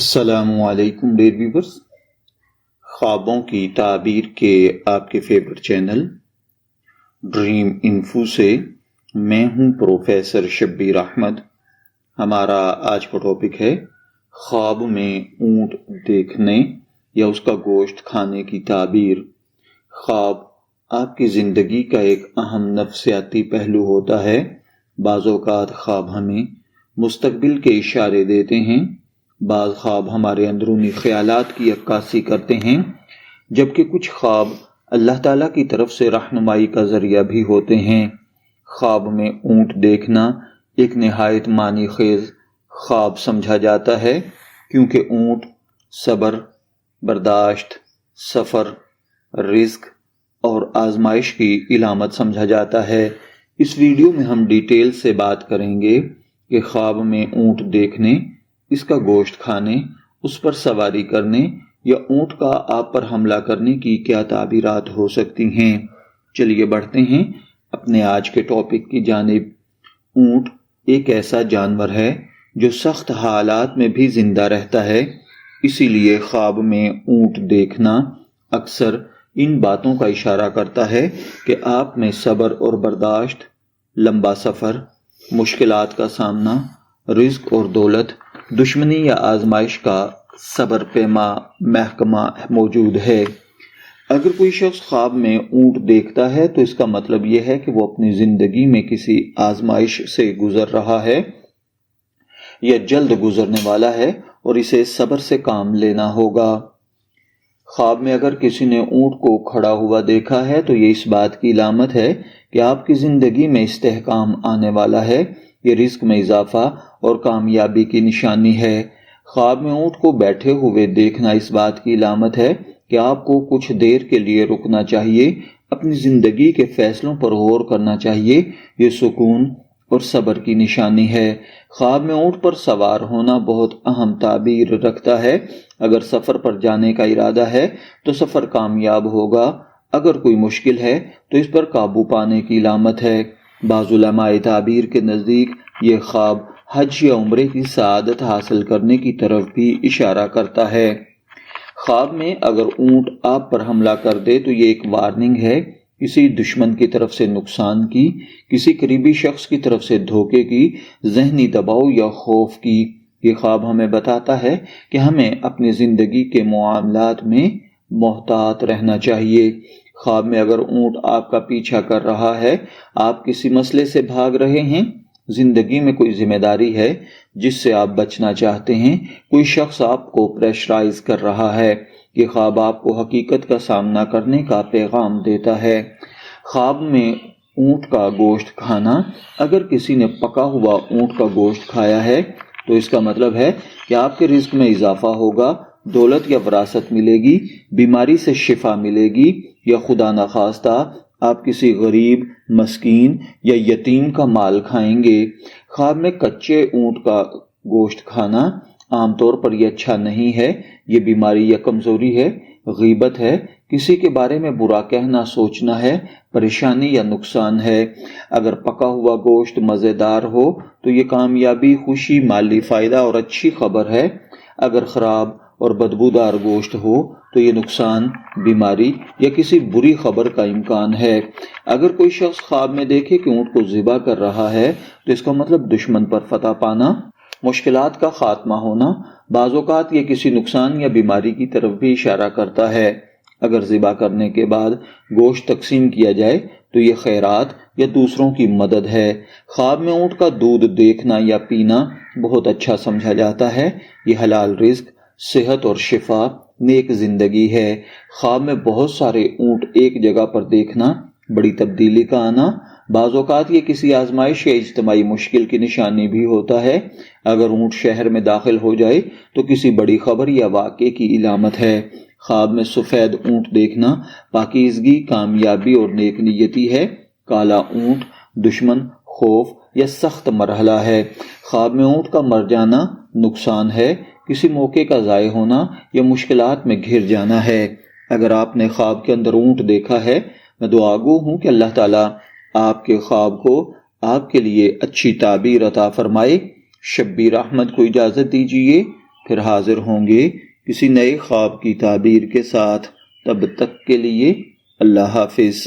السلام علیکم dear viewers, خوابوں کی تعبیر کے آپ کے فیورٹ چینل ڈریم انفو سے میں ہوں پروفیسر شبیر احمد۔ ہمارا آج کا ٹاپک ہے خواب میں اونٹ دیکھنے یا اس کا گوشت کھانے کی تعبیر۔ خواب آپ کی زندگی کا ایک اہم نفسیاتی پہلو ہوتا ہے۔ بعض اوقات خواب ہمیں مستقبل کے اشارے دیتے ہیں، بعض خواب ہمارے اندرونی خیالات کی عکاسی کرتے ہیں، جبکہ کچھ خواب اللہ تعالیٰ کی طرف سے رہنمائی کا ذریعہ بھی ہوتے ہیں۔ خواب میں اونٹ دیکھنا ایک نہایت معنی خیز خواب سمجھا جاتا ہے، کیونکہ اونٹ صبر، برداشت، سفر، رزق اور آزمائش کی علامت سمجھا جاتا ہے۔ اس ویڈیو میں ہم ڈیٹیل سے بات کریں گے کہ خواب میں اونٹ دیکھنے، اس کا گوشت کھانے، اس پر سواری کرنے یا اونٹ کا آپ پر حملہ کرنے کی کیا تعبیرات ہو سکتی ہیں۔ چلیے بڑھتے ہیں اپنے آج کے ٹاپک کی جانب۔ اونٹ ایک ایسا جانور ہے جو سخت حالات میں بھی زندہ رہتا ہے، اسی لیے خواب میں اونٹ دیکھنا اکثر ان باتوں کا اشارہ کرتا ہے کہ آپ میں صبر اور برداشت، لمبا سفر، مشکلات کا سامنا، رزق اور دولت، دشمنی یا آزمائش کا صبر پیما محکمہ موجود ہے۔ اگر کوئی شخص خواب میں اونٹ دیکھتا ہے تو اس کا مطلب یہ ہے کہ وہ اپنی زندگی میں کسی آزمائش سے گزر رہا ہے یا جلد گزرنے والا ہے اور اسے صبر سے کام لینا ہوگا۔ خواب میں اگر کسی نے اونٹ کو کھڑا ہوا دیکھا ہے تو یہ اس بات کی علامت ہے کہ آپ کی زندگی میں استحکام آنے والا ہے۔ یہ رزق میں اضافہ اور کامیابی کی نشانی ہے۔ خواب میں اونٹ کو بیٹھے ہوئے دیکھنا اس بات کی علامت ہے کہ آپ کو کچھ دیر کے لیے رکنا چاہیے، اپنی زندگی کے فیصلوں پر غور کرنا چاہیے۔ یہ سکون اور صبر کی نشانی ہے۔ خواب میں اونٹ پر سوار ہونا بہت اہم تعبیر رکھتا ہے۔ اگر سفر پر جانے کا ارادہ ہے تو سفر کامیاب ہوگا، اگر کوئی مشکل ہے تو اس پر قابو پانے کی علامت ہے۔ بعض علماء تعبیر کے نزدیک یہ خواب حج یا عمرے کی سعادت حاصل کرنے کی طرف بھی اشارہ کرتا ہے۔ خواب میں اگر اونٹ آپ پر حملہ کر دے تو یہ ایک وارننگ ہے، کسی دشمن کی طرف سے نقصان کی، کسی قریبی شخص کی طرف سے دھوکے کی، ذہنی دباؤ یا خوف کی۔ یہ خواب ہمیں بتاتا ہے کہ ہمیں اپنی زندگی کے معاملات میں محتاط رہنا چاہیے۔ خواب میں اگر اونٹ آپ کا پیچھا کر رہا ہے، آپ کسی مسئلے سے بھاگ رہے ہیں، زندگی میں کوئی ذمہ داری ہے جس سے آپ بچنا چاہتے ہیں، کوئی شخص آپ کو پریشرائز کر رہا ہے، یہ خواب آپ کو حقیقت کا سامنا کرنے کا پیغام دیتا ہے۔ خواب میں اونٹ کا گوشت کھانا، اگر کسی نے پکا ہوا اونٹ کا گوشت کھایا ہے تو اس کا مطلب ہے کہ آپ کے رزق میں اضافہ ہوگا، دولت یا وراثت ملے گی، بیماری سے شفا ملے گی، یا خدا نخواستہ آپ کسی غریب، مسکین یا یتیم کا مال کھائیں گے۔ خواب میں کچے اونٹ کا گوشت کھانا عام طور پر یہ اچھا نہیں ہے، یہ بیماری یا کمزوری ہے، غیبت ہے، کسی کے بارے میں برا کہنا، سوچنا ہے، پریشانی یا نقصان ہے۔ اگر پکا ہوا گوشت مزیدار ہو تو یہ کامیابی، خوشی، مالی فائدہ اور اچھی خبر ہے۔ اگر خراب اور بدبودار گوشت ہو تو یہ نقصان، بیماری یا کسی بری خبر کا امکان ہے۔ اگر کوئی شخص خواب میں دیکھے کہ اونٹ کو ذبح کر رہا ہے تو اس کا مطلب دشمن پر فتح پانا، مشکلات کا خاتمہ ہونا، بعض اوقات یہ کسی نقصان یا بیماری کی طرف بھی اشارہ کرتا ہے۔ اگر ذبح کرنے کے بعد گوشت تقسیم کیا جائے تو یہ خیرات یا دوسروں کی مدد ہے۔ خواب میں اونٹ کا دودھ دیکھنا یا پینا بہت اچھا سمجھا جاتا ہے، یہ حلال رزق، صحت اور شفا، نیک زندگی ہے۔ خواب میں بہت سارے اونٹ ایک جگہ پر دیکھنا بڑی تبدیلی کا آنا، بعض اوقات یہ کسی آزمائش یا اجتماعی مشکل کی نشانی بھی ہوتا ہے۔ اگر اونٹ شہر میں داخل ہو جائے تو کسی بڑی خبر یا واقعے کی علامت ہے۔ خواب میں سفید اونٹ دیکھنا پاکیزگی، کامیابی اور نیک نیتی ہے۔ کالا اونٹ دشمن، خوف یا سخت مرحلہ ہے۔ خواب میں اونٹ کا مر جانا نقصان ہے، کسی موقع کا ضائع ہونا یا مشکلات میں گھر جانا ہے۔ اگر آپ نے خواب کے اندر اونٹ دیکھا ہے، میں دعا گو ہوں کہ اللہ تعالیٰ آپ کے خواب کو آپ کے لیے اچھی تعبیر عطا فرمائے۔ شبیر احمد کو اجازت دیجیے، پھر حاضر ہوں گے کسی نئے خواب کی تعبیر کے ساتھ. تب تک کے لیے اللہ حافظ.